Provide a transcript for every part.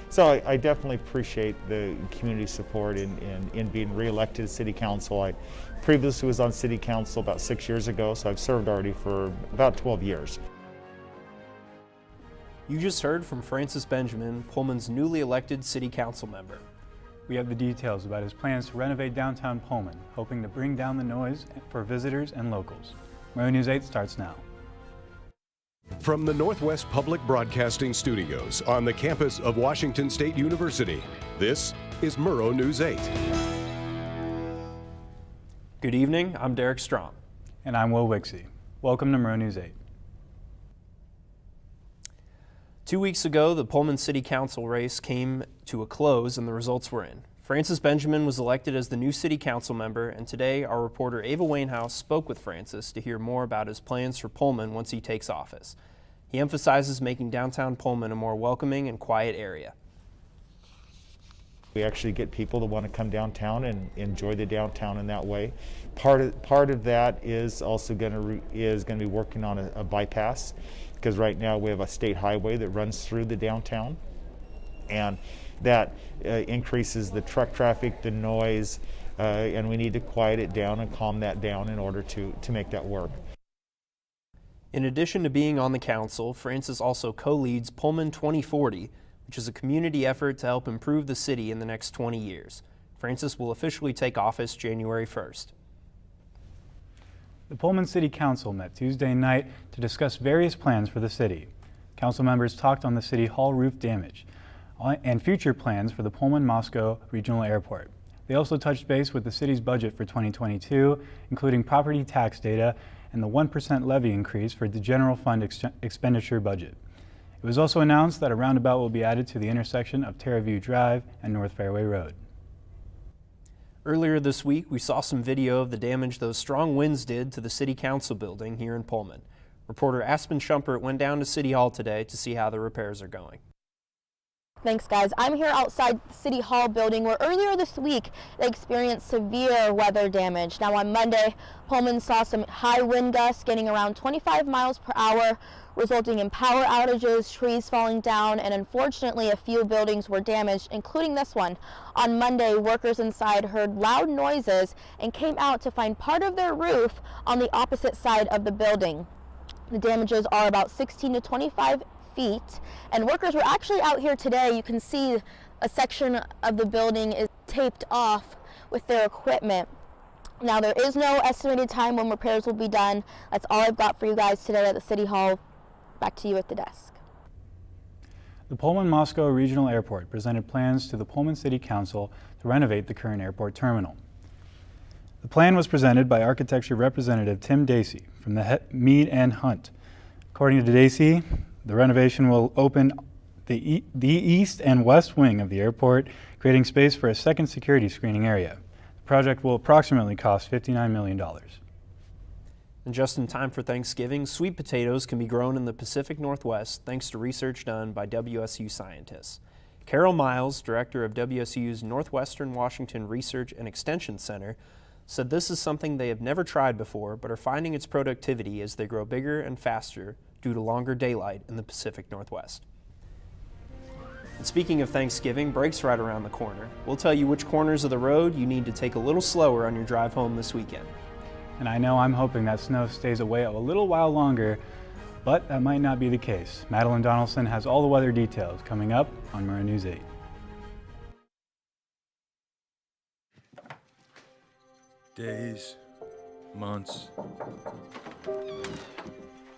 So I definitely appreciate the community support in being re-elected to City Council. I previously was on City Council about 6 years ago, so I've served already for about 12 years. You just heard from Francis Benjamin, Pullman's newly elected City Council member. We have the details about his plans to renovate downtown Pullman, hoping to bring down the noise for visitors and locals. Murrow News 8 starts now. From the Northwest Public Broadcasting Studios on the campus of Washington State University, this is Murrow News 8. Good evening, I'm Derek Strong. And I'm Will Wixie. Welcome to Murrow News 8. 2 weeks ago, the Pullman City Council race came to a close and the results were in. Francis Benjamin was elected as the new City Council member, and today our reporter Ava Wainhouse spoke with Francis to hear more about his plans for Pullman once he takes office. He emphasizes making downtown Pullman a more welcoming and quiet area. We actually get people that want to come downtown and enjoy the downtown in that way. Part of that is also going to be working on a bypass, because right now we have a state highway that runs through the downtown, and that increases the truck traffic, the noise, and we need to quiet it down and calm that down in order to make that work. In addition to being on the council, Francis also co-leads Pullman 2040, which is a community effort to help improve the city in the next 20 years. Francis will officially take office January 1st. The Pullman City Council met Tuesday night to discuss various plans for the city. Council members talked on the City Hall roof damage and future plans for the Pullman-Moscow Regional Airport. They also touched base with the city's budget for 2022, including property tax data and the 1% levy increase for the general fund expenditure budget. It was also announced that a roundabout will be added to the intersection of Terraview Drive and North Fairway Road. Earlier this week, we saw some video of the damage those strong winds did to the City Council building here in Pullman. Reporter Aspen Shumpert went down to City Hall today to see how the repairs are going. Thanks, guys. I'm here outside the City Hall building where earlier this week they experienced severe weather damage. Now on Monday, Pullman saw some high wind gusts getting around 25 miles per hour, resulting in power outages, trees falling down, and unfortunately a few buildings were damaged, including this one. On Monday, workers inside heard loud noises and came out to find part of their roof on the opposite side of the building. The damages are about 16 to 25 feet, and workers were actually out here today. You can see a section of the building is taped off with their equipment. Now there is no estimated time when repairs will be done. That's all I've got for you guys today at the City Hall. Back to you at the desk. The Pullman-Moscow Regional Airport presented plans to the Pullman City Council to renovate the current airport terminal. The plan was presented by Architecture Representative Tim Dacey from the Mead and Hunt. According to Dacey, the renovation will open the east and west wing of the airport, creating space for a second security screening area. The project will approximately cost $59 million. And just in time for Thanksgiving, sweet potatoes can be grown in the Pacific Northwest thanks to research done by WSU scientists. Carol Miles, director of WSU's Northwestern Washington Research and Extension Center, said this is something they have never tried before but are finding its productivity as they grow bigger and faster due to longer daylight in the Pacific Northwest. And speaking of Thanksgiving, break's right around the corner. We'll tell you which corners of the road you need to take a little slower on your drive home this weekend. And I know I'm hoping that snow stays away a little while longer, but that might not be the case. Madeline Donaldson has all the weather details coming up on Murrow News 8. Days, months,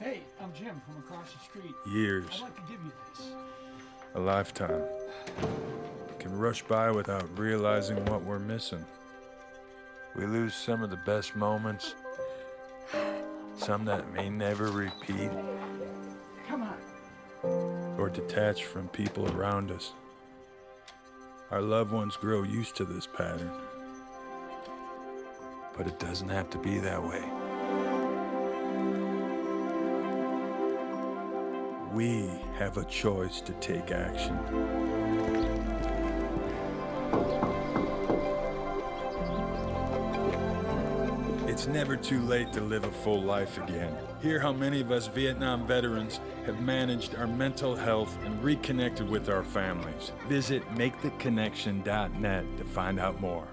Hey, I'm Jim from across the street. years, I'd like to give you this. a lifetime can rush by without realizing what we're missing. We lose some of the best moments, some that may never repeat, Come on. or detach from people around us. Our loved ones grow used to this pattern, but it doesn't have to be that way. We have a choice to take action. It's never too late to live a full life again. Hear how many of us Vietnam veterans have managed our mental health and reconnected with our families. Visit maketheconnection.net to find out more.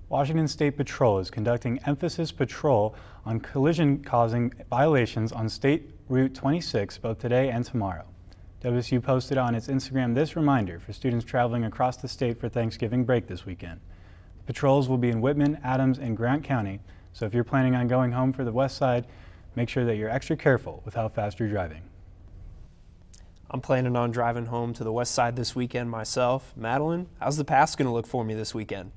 Washington State Patrol is conducting emphasis patrol on collision-causing violations on State Route 26 both today and tomorrow. WSU posted on its Instagram this reminder for students traveling across the state for Thanksgiving break this weekend. The patrols will be in Whitman, Adams, and Grant County, so if you're planning on going home for the west side, make sure that you're extra careful with how fast you're driving. I'm planning on driving home to the west side this weekend myself. Madeline, how's the pass going to look for me this weekend?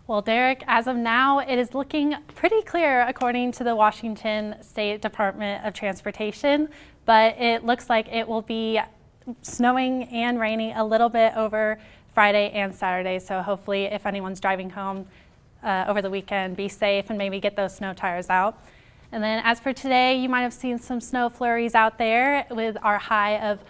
Well, Derek, as of now, it is looking pretty clear according to the Washington State Department of Transportation, but it looks like it will be snowing and raining a little bit over Friday and Saturday. So hopefully if anyone's driving home over the weekend, be safe and maybe get those snow tires out. And then as for today, you might have seen some snow flurries out there with our high of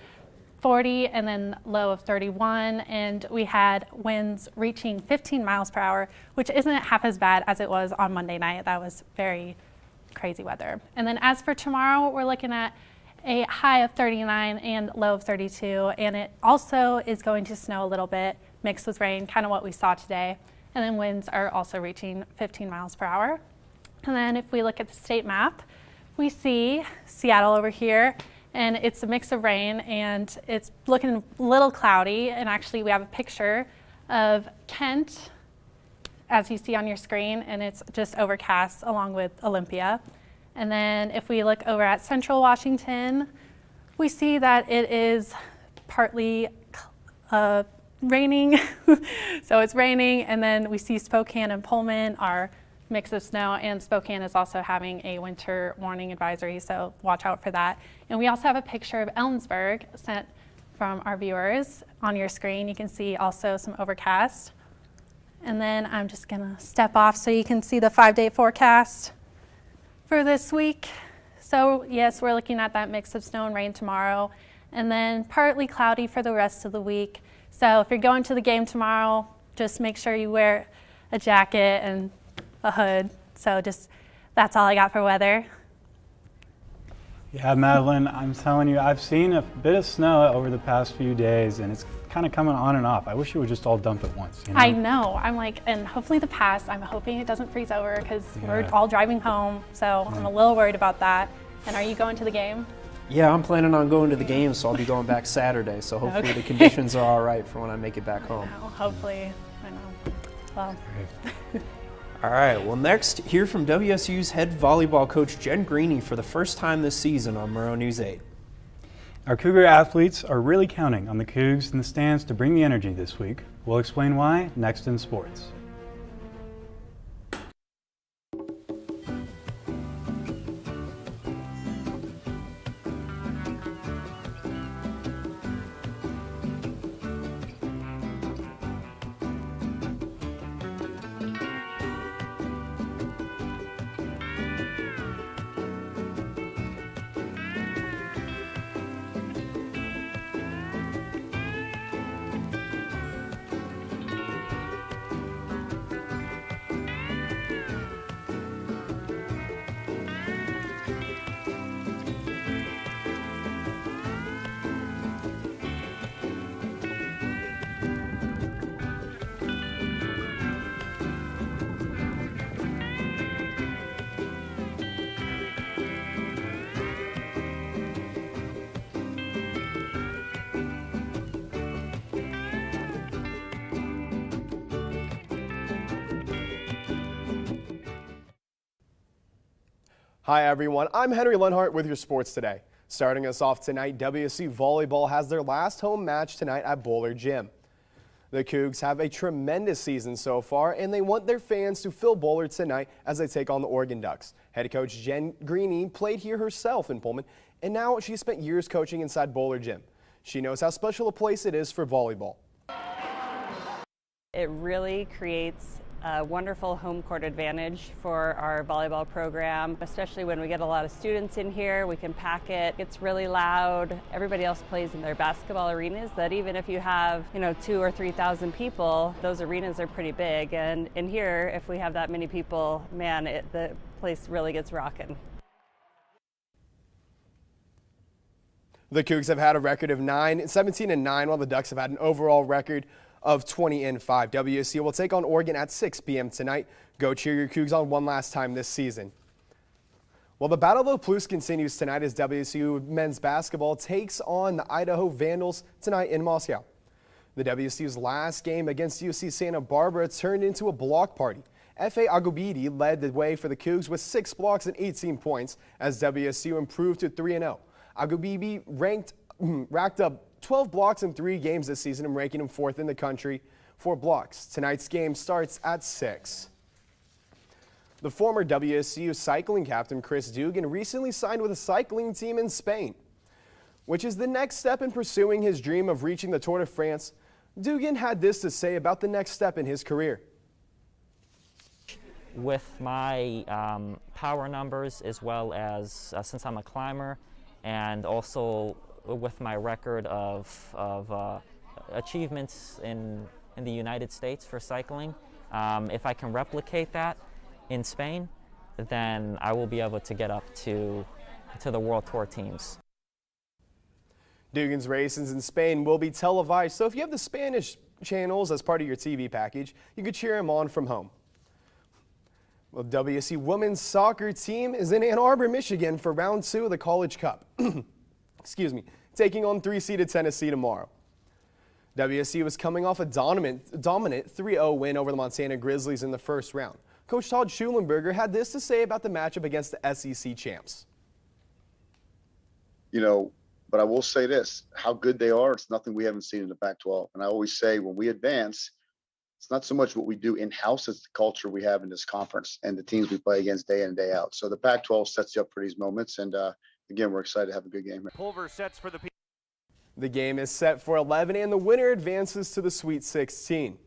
40 and then low of 31, and we had winds reaching 15 miles per hour, which isn't half as bad as it was on Monday night. That was very crazy weather. And then as for tomorrow, we're looking at a high of 39 and low of 32, and it also is going to snow a little bit mixed with rain, kind of what we saw today. And then winds are also reaching 15 miles per hour. And then if we look at the state map, we see Seattle over here, and it's a mix of rain and it's looking a little cloudy. And actually we have a picture of Kent, as you see on your screen, and it's just overcast along with Olympia. And then if we look over at Central Washington, we see that it is partly raining. So it's raining, and then we see Spokane and Pullman are mix of snow, and Spokane is also having a winter warning advisory, so watch out for that. And we also have a picture of Ellensburg sent from our viewers on your screen. You can see also some overcast. And then I'm just gonna step off so you can see the 5-day forecast for this week. So yes, we're looking at that mix of snow and rain tomorrow, and then partly cloudy for the rest of the week. So if you're going to the game tomorrow, just make sure you wear a jacket and a hood. So just, that's all I got for weather. Yeah, Madeline, I'm telling you, I've seen a bit of snow over the past few days, and it's kind of coming on and off. I wish it would just all dump at once. You know? I know. I'm like, and hopefully the pass, I'm hoping it doesn't freeze over because we're all driving home. So I'm a little worried about that. And are you going to the game? Yeah, I'm planning on going to the game, so I'll be going back Saturday. So hopefully the conditions are all right for when I make it back home. I know, hopefully. I know. Well. All right, well next, hear from WSU's head volleyball coach Jen Greeny for the first time this season on Murrow News 8. Our Cougar athletes are really counting on the Cougs in the stands to bring the energy this week. We'll explain why next in sports. Hi everyone, I'm Henry Lenhart with your sports today. Starting us off tonight, WSU Volleyball has their last home match tonight at Bowler Gym. The Cougs have a tremendous season so far, and they want their fans to fill Bowler tonight as they take on the Oregon Ducks. Head coach Jen Greeny played here herself in Pullman, and now she spent years coaching inside Bowler Gym. She knows how special a place it is for volleyball. It really creates a wonderful home court advantage for our volleyball program, especially when we get a lot of students in here. We can pack it. It's really loud. Everybody else plays in their basketball arenas that even if you have, 2,000 or 3,000 people, those arenas are pretty big. And in here, if we have that many people, man, the place really gets rocking. The Cougs have had a record of 17-9, while the Ducks have had an overall record of 20-5. WSU will take on Oregon at 6 p.m. tonight. Go cheer your Cougs on one last time this season. Well, the Battle of the Palouse continues tonight as WSU men's basketball takes on the Idaho Vandals tonight in Moscow. The WSU's last game against UC Santa Barbara turned into a block party. F.A. Agubidi led the way for the Cougs with 6 blocks and 18 points as WSU improved to 3-0. Agubidi racked up 12 blocks in 3 games this season and ranking him 4th in the country for blocks. Tonight's game starts at 6. The former WSU cycling captain Chris Dugan recently signed with a cycling team in Spain, which is the next step in pursuing his dream of reaching the Tour de France. Dugan had this to say about the next step in his career. With my power numbers, as well as since I'm a climber, and also with my record of achievements in the United States for cycling, if I can replicate that in Spain, then I will be able to get up to the World Tour teams. Dugan's races in Spain will be televised, so if you have the Spanish channels as part of your TV package, you could cheer him on from home. Well, WSU women's soccer team is in Ann Arbor, Michigan for round 2 of the College Cup. Excuse me, taking on 3-seeded Tennessee tomorrow. WSU is coming off a dominant 3-0 win over the Montana Grizzlies in the first round. Coach Todd Schulenberger had this to say about the matchup against the SEC champs. But I will say this, how good they are, it's nothing we haven't seen in the Pac-12. And I always say when we advance, it's not so much what we do in-house, it's the culture we have in this conference and the teams we play against day in and day out. So the Pac-12 sets you up for these moments. And again, we're excited to have a good game here. Pulver sets for the game is set for 11 and the winner advances to the Sweet 16.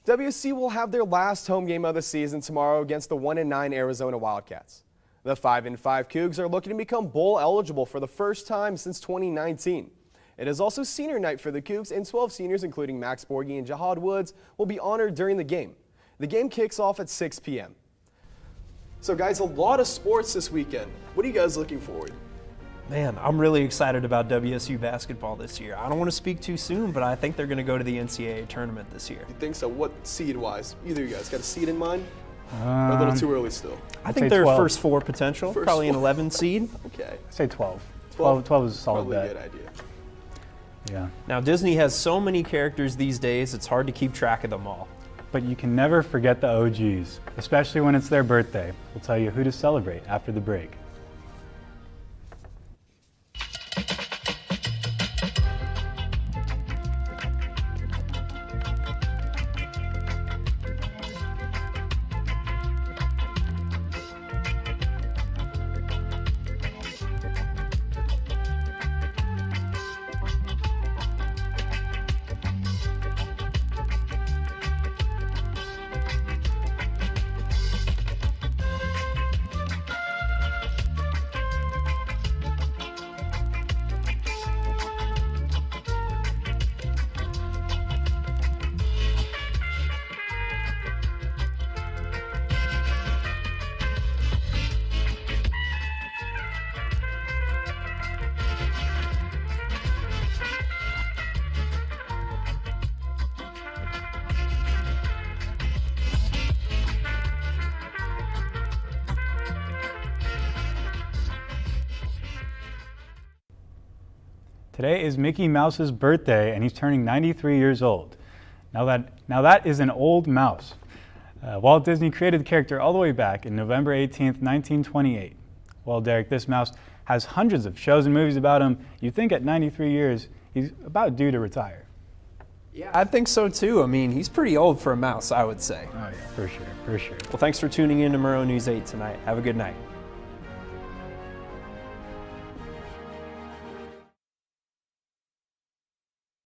WSU will have their last home game of the season tomorrow against the 1-9 Arizona Wildcats. The 5-5 Cougs are looking to become bowl eligible for the first time since 2019. It is also senior night for the Cougs, and 12 seniors, including Max Borghi and Jahad Woods, will be honored during the game. The game kicks off at 6 p.m. So guys, a lot of sports this weekend. What are you guys looking forward? Man, I'm really excited about WSU basketball this year. I don't want to speak too soon, but I think they're going to go to the NCAA tournament this year. You think so? What seed-wise? Either of you guys got a seed in mind? Or a little too early still? I think they're 12. First 4 potential, probably an 11 seed. Okay. I'd say 12. 12 is a solid probably bet. A good idea. Yeah. Now, Disney has so many characters these days, it's hard to keep track of them all. But you can never forget the OGs, especially when it's their birthday. We'll tell you who to celebrate after the break. Today is Mickey Mouse's birthday, and he's turning 93 years old. Now that is an old mouse. Walt Disney created the character all the way back in November 18th, 1928. Well, Derek, this mouse has hundreds of shows and movies about him. You'd think at 93 years, he's about due to retire. Yeah, I think so too. I mean, he's pretty old for a mouse, I would say. Oh yeah, for sure, for sure. Well, thanks for tuning in to Murrow News 8 tonight. Have a good night.